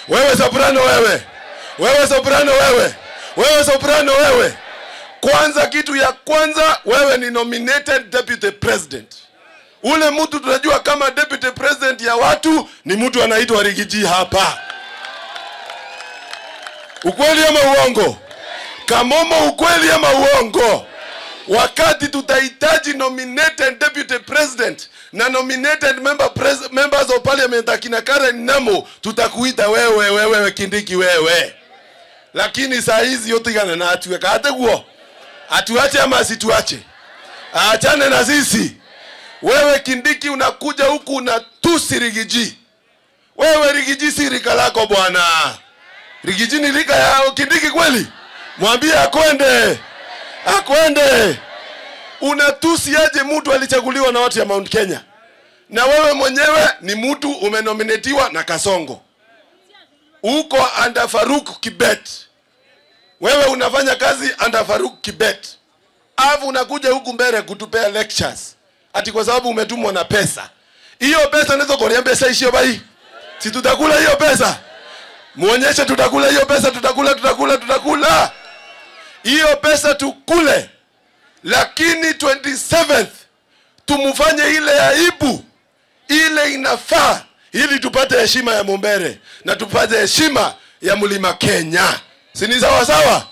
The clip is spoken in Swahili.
Wewe soprano wewe. Wewe soprano wewe. Wewe soprano wewe. Kwanza, kitu ya kwanza, wewe ni nominated deputy president. Ule mtu tunajua kama deputy president ya watu ni mtu anaitwa Rigiji hapa. Ukweli ama uongo? Kamomo, ukweli ama uongo? Wakati tutahitaji nominated deputy president na nominated members of parliament akina Karen Namo, tutakuita wewe Kindiki wewe. Lakini saa hizi yote gana na atuweka hata guo. Atuache ama asituache? Achane na sisi. Wewe Kindiki unakuja huku unatusi Rigiji. Wewe Rigiji si rika lako bwana. Rigiji ni rika ya Kindiki kweli? Mwambie akwende. Akwende. Unatusi aje mtu alichaguliwa na watu ya Mount Kenya? Na wewe mwenyewe ni mtu umenominatiwa na Kasongo. Uko under Faruk Kibet. Wewe unafanya kazi under Faruk Kibet. Alafu unakuja huku mbele kutupea lectures. Ati kwa sababu umetumwa na pesa. Hiyo pesa nizo korea pesa ishio bai. Si tutakula hiyo pesa? Muonyeshe tutakula hiyo pesa, tutakula. Hiyo pesa tukule. Lakini 27th tumufanye ile aibu, ile inafaa, ili tupate heshima ya Mumbere na tupate heshima ya Mlima Kenya. Si ni sawa sawa?